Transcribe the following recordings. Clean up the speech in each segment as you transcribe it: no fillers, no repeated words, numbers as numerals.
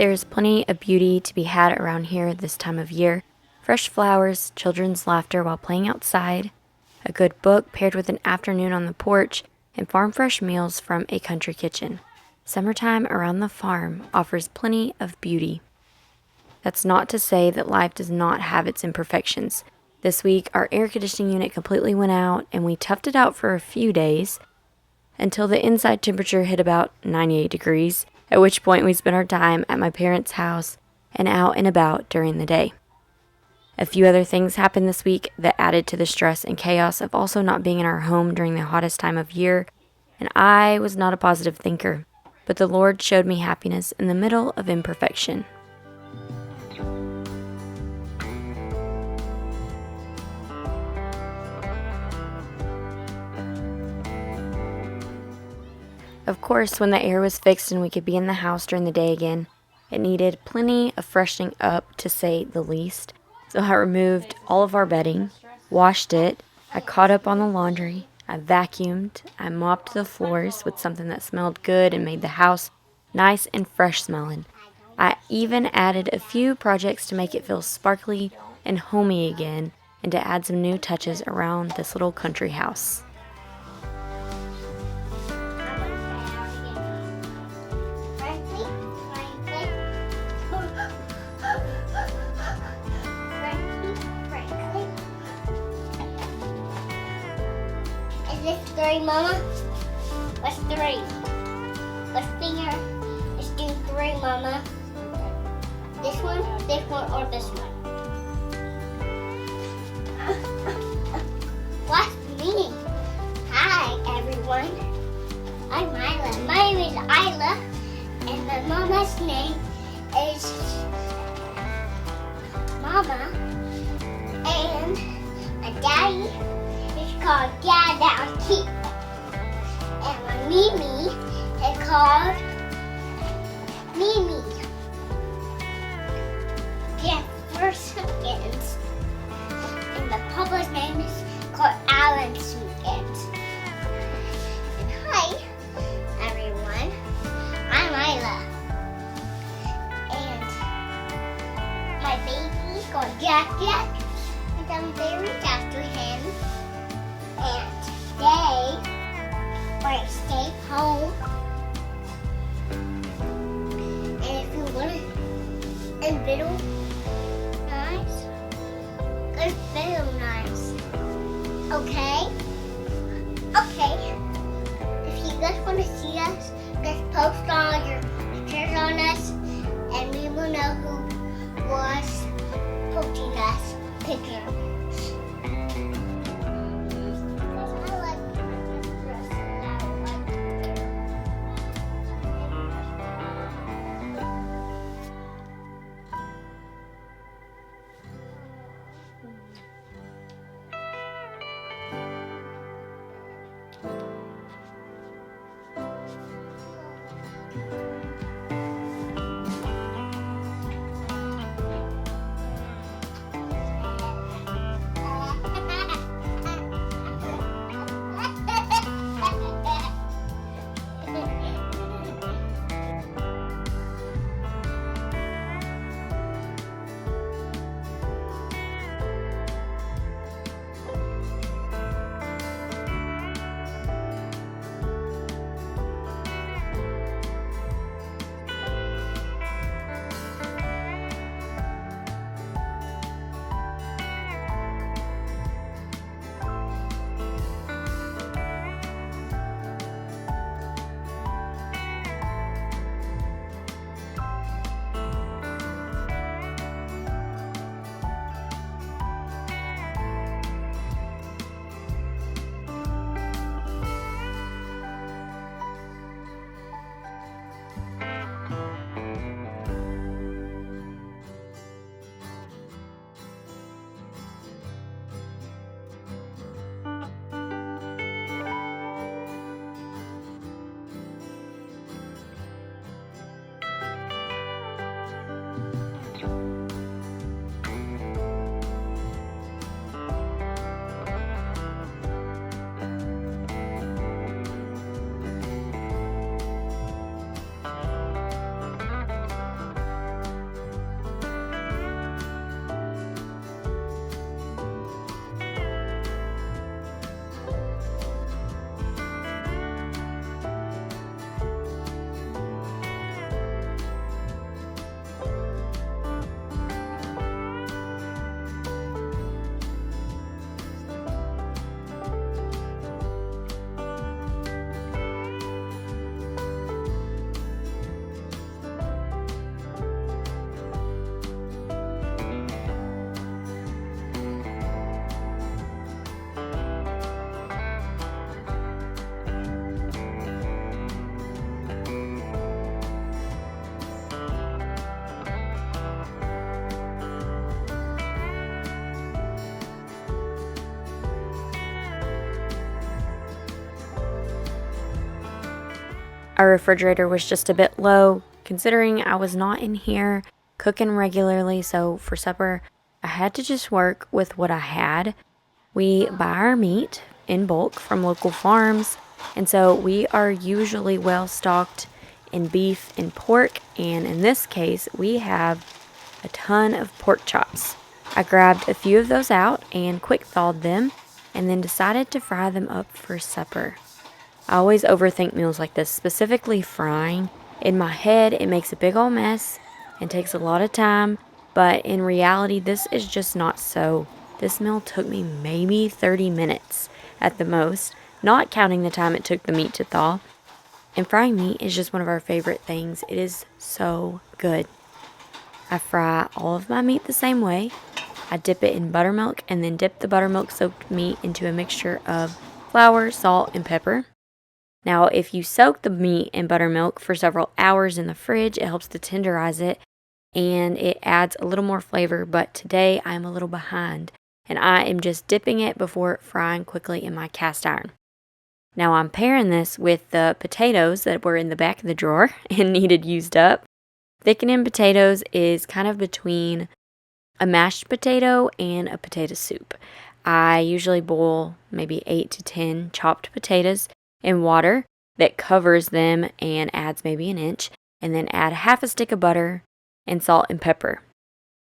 there's plenty of beauty to be had around here this time of year. Fresh flowers, children's laughter while playing outside, a good book paired with an afternoon on the porch, and farm-fresh meals from a country kitchen. Summertime around the farm offers plenty of beauty. That's not to say that life does not have its imperfections. This week, our air conditioning unit completely went out, and we toughed it out for a few days until the inside temperature hit about 98 degrees, at which point we spent our time at my parents' house and out and about during the day. A few other things happened this week that added to the stress and chaos of also not being in our home during the hottest time of year, and I was not a positive thinker, but the Lord showed me happiness in the middle of imperfection. Of course, when the air was fixed and we could be in the house during the day again, it needed plenty of freshening up, to say the least. So I removed all of our bedding, washed it, I caught up on the laundry, I vacuumed, I mopped the floors with something that smelled good and made the house nice and fresh smelling. I even added a few projects to make it feel sparkly and homey again and to add some new touches around this little country house. Is this 3, Mama? What's 3? What's finger is doing 3, Mama? This one, or this one? What's me? Hi, everyone. I'm Isla. My name is Isla, and my mama's name is Mama, and my daddy is called Dad Keep. And my Mimi is called Mimi. Jefferson's. And the public name is called Alan Smithens. And hi, everyone. I'm Isla. And my baby is called Jack. And I'm very attached to him. And today, we're stay home. And if you want to video nice, it's video nice. Okay? Okay. If you guys want to see us, just post all your pictures on us, and we will know who was posting us pictures. Our refrigerator was just a bit low, considering I was not in here cooking regularly, so for supper, I had to just work with what I had. We buy our meat in bulk from local farms, and so we are usually well stocked in beef and pork, and in this case, we have a ton of pork chops. I grabbed a few of those out and quick thawed them, and then decided to fry them up for supper. I always overthink meals like this, specifically frying. In my head, it makes a big old mess and takes a lot of time, but in reality, this is just not so. This meal took me maybe 30 minutes at the most, not counting the time it took the meat to thaw. And frying meat is just one of our favorite things. It is so good. I fry all of my meat the same way. I dip it in buttermilk and then dip the buttermilk soaked meat into a mixture of flour, salt, and pepper. Now, if you soak the meat in buttermilk for several hours in the fridge, it helps to tenderize it and it adds a little more flavor. But today I'm a little behind and I am just dipping it before frying quickly in my cast iron. Now I'm pairing this with the potatoes that were in the back of the drawer and needed used up. Thickening potatoes is kind of between a mashed potato and a potato soup. I usually boil maybe 8 to 10 chopped potatoes in water that covers them and adds maybe an inch, and then add half a stick of butter and salt and pepper.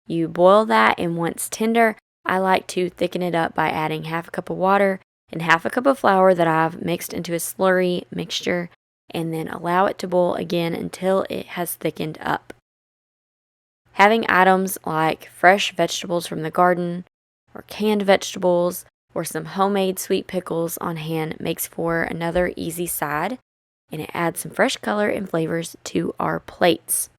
You boil that, and once tender, I like to thicken it up by adding half a cup of water and half a cup of flour that I've mixed into a slurry mixture, and then allow it to boil again until it has thickened up. Having items like fresh vegetables from the garden, or canned vegetables, or some homemade sweet pickles on hand makes for another easy side, and it adds some fresh color and flavors to our plates.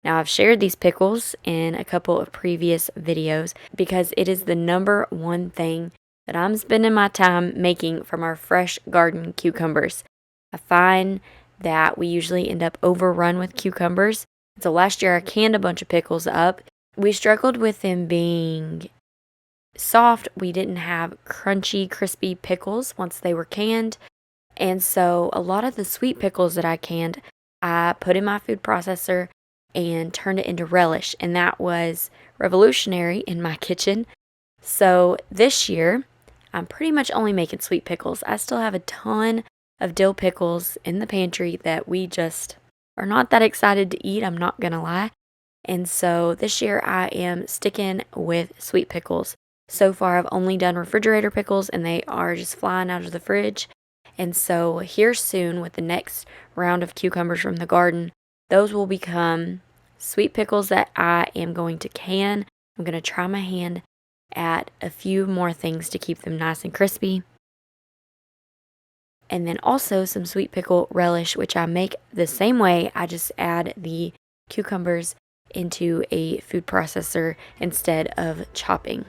Now, I've shared these pickles in a couple of previous videos because it is the number one thing that I'm spending my time making from our fresh garden cucumbers. I find that we usually end up overrun with cucumbers. So last year I canned a bunch of pickles up. We struggled with them being soft. We didn't have crunchy, crispy pickles once they were canned. And so a lot of the sweet pickles that I canned, I put in my food processor and turned it into relish. And that was revolutionary in my kitchen. So this year, I'm pretty much only making sweet pickles. I still have a ton of dill pickles in the pantry that we just are not that excited to eat, I'm not gonna lie. And so this year I am sticking with sweet pickles. So far I've only done refrigerator pickles and they are just flying out of the fridge. And so here soon with the next round of cucumbers from the garden, those will become sweet pickles that I am going to can. I'm going to try my hand at a few more things to keep them nice and crispy. And then also some sweet pickle relish, which I make the same way. I just add the cucumbers into a food processor instead of chopping.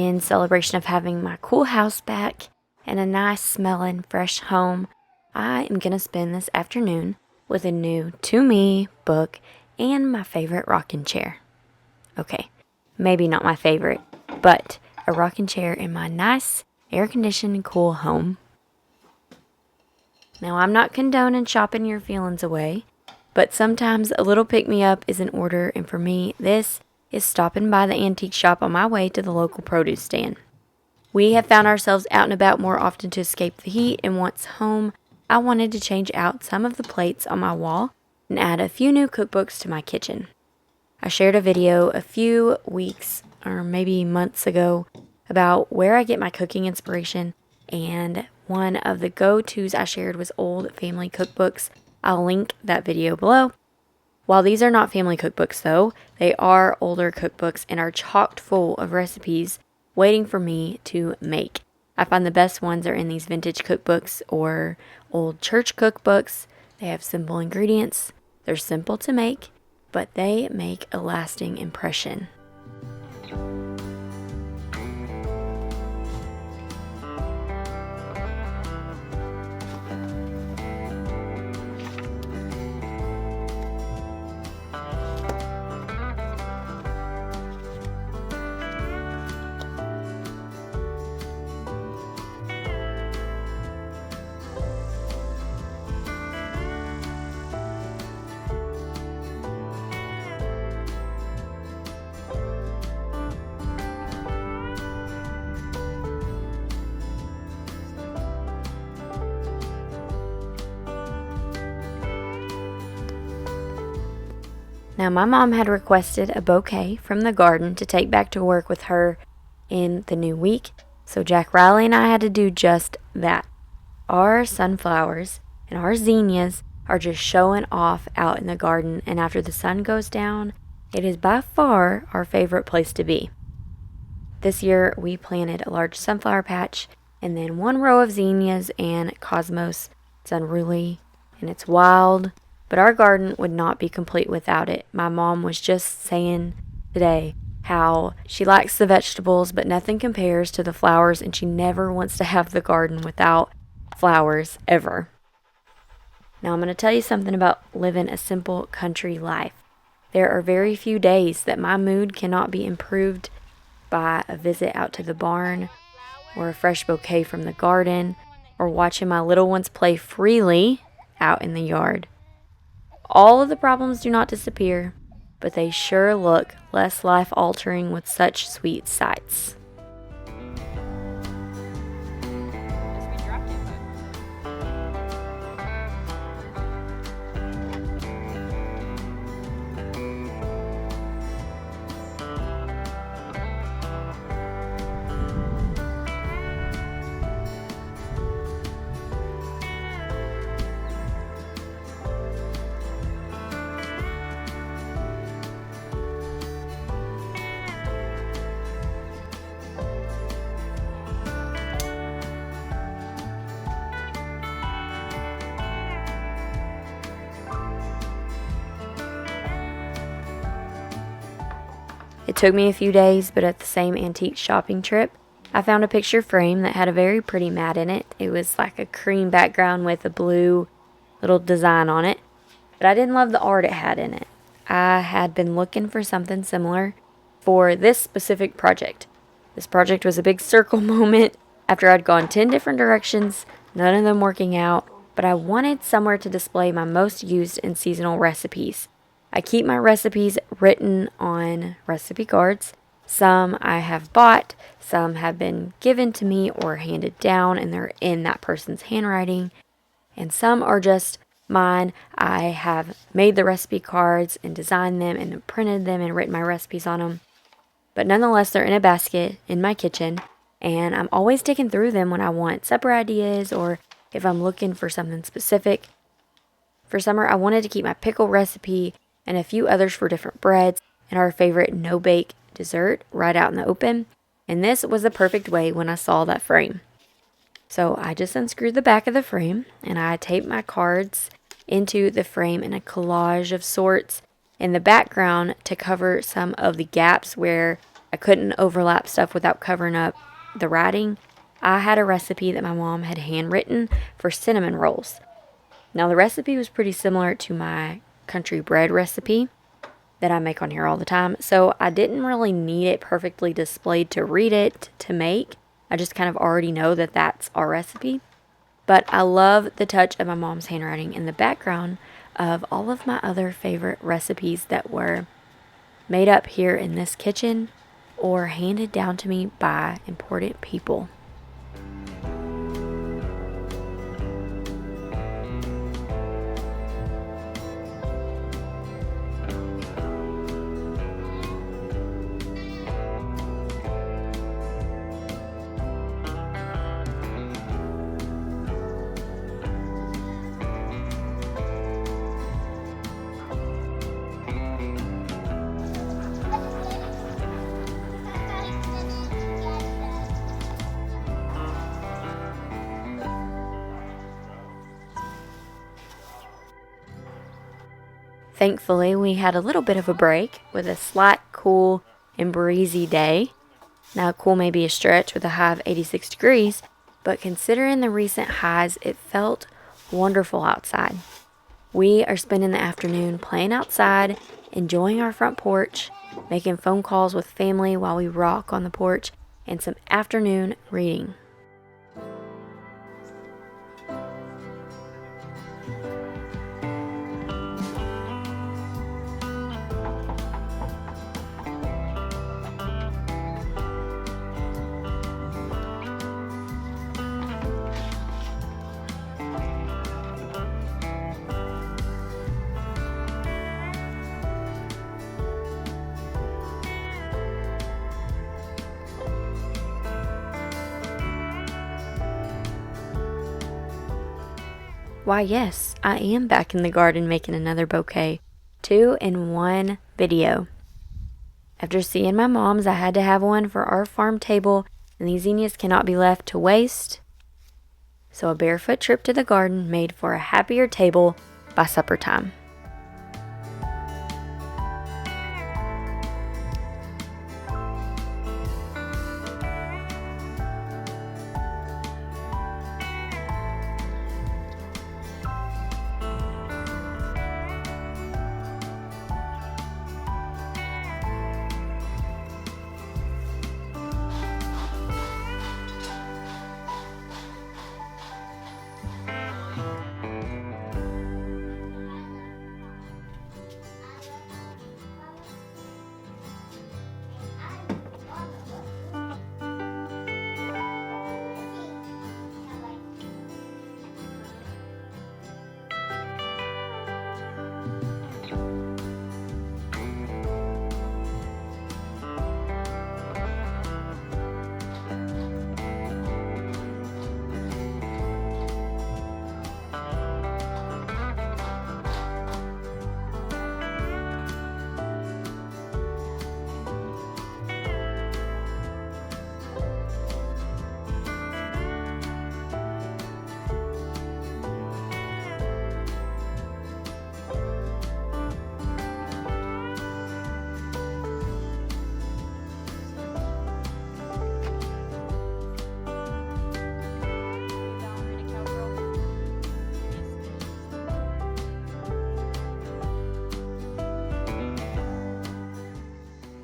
in celebration of having my cool house back and a nice smelling fresh home, I am going to spend this afternoon with a new to me book and my favorite rocking chair. Okay, maybe not my favorite, but a rocking chair in my nice air-conditioned and cool home. Now, I'm not condoning shopping your feelings away, but sometimes a little pick-me-up is in order, and for me, this is stopping by the antique shop on my way to the local produce stand. We have found ourselves out and about more often to escape the heat, and once home, I wanted to change out some of the plates on my wall and add a few new cookbooks to my kitchen. I shared a video a few weeks or maybe months ago about where I get my cooking inspiration, and one of the go-tos I shared was old family cookbooks. I'll link that video below. While these are not family cookbooks though, they are older cookbooks and are chocked full of recipes waiting for me to make. I find the best ones are in these vintage cookbooks or old church cookbooks. They have simple ingredients, they're simple to make, but they make a lasting impression. Now, my mom had requested a bouquet from the garden to take back to work with her in the new week, so Jack Riley and I had to do just that. Our sunflowers and our zinnias are just showing off out in the garden, and after the sun goes down, it is by far our favorite place to be. This year, we planted a large sunflower patch and then one row of zinnias and cosmos. It's unruly and it's wild, but our garden would not be complete without it. My mom was just saying today how she likes the vegetables, but nothing compares to the flowers, and she never wants to have the garden without flowers ever. Now, I'm going to tell you something about living a simple country life. There are very few days that my mood cannot be improved by a visit out to the barn, or a fresh bouquet from the garden, or watching my little ones play freely out in the yard. All of the problems do not disappear, but they sure look less life-altering with such sweet sights. It took me a few days, but at the same antique shopping trip, I found a picture frame that had a very pretty mat in it. It was like a cream background with a blue little design on it, but I didn't love the art it had in it. I had been looking for something similar for this specific project. This project was a big circle moment after I'd gone 10 different directions, none of them working out, but I wanted somewhere to display my most used and seasonal recipes. I keep my recipes written on recipe cards. Some I have bought, some have been given to me or handed down and they're in that person's handwriting, and some are just mine. I have made the recipe cards and designed them and printed them and written my recipes on them. But nonetheless, they're in a basket in my kitchen, and I'm always digging through them when I want supper ideas or if I'm looking for something specific. For summer, I wanted to keep my pickle recipe and a few others for different breads and our favorite no-bake dessert right out in the open. And this was the perfect way when I saw that frame. So I just unscrewed the back of the frame and I taped my cards into the frame in a collage of sorts in the background to cover some of the gaps where I couldn't overlap stuff without covering up the writing. I had a recipe that my mom had handwritten for cinnamon rolls. Now, the recipe was pretty similar to my country bread recipe that I make on here all the time, so I didn't really need it perfectly displayed to read it to make. I just kind of already know that that's our recipe. But I love the touch of my mom's handwriting in the background of all of my other favorite recipes that were made up here in this kitchen or handed down to me by important people. Thankfully, we had a little bit of a break with a slight cool and breezy day. Now, cool may be a stretch with a high of 86 degrees, but considering the recent highs, it felt wonderful outside. We are spending the afternoon playing outside, enjoying our front porch, making phone calls with family while we rock on the porch, and some afternoon reading. Why, yes, I am back in the garden making another bouquet. 2 in 1 video. After seeing my mom's, I had to have one for our farm table, and these zinnias cannot be left to waste. So a barefoot trip to the garden made for a happier table by supper time.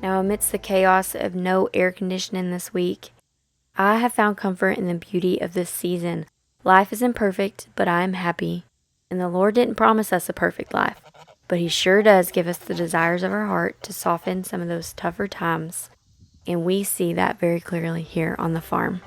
Now, amidst the chaos of no air conditioning this week, I have found comfort in the beauty of this season. Life is imperfect, but I am happy. And the Lord didn't promise us a perfect life, but He sure does give us the desires of our heart to soften some of those tougher times. And we see that very clearly here on the farm.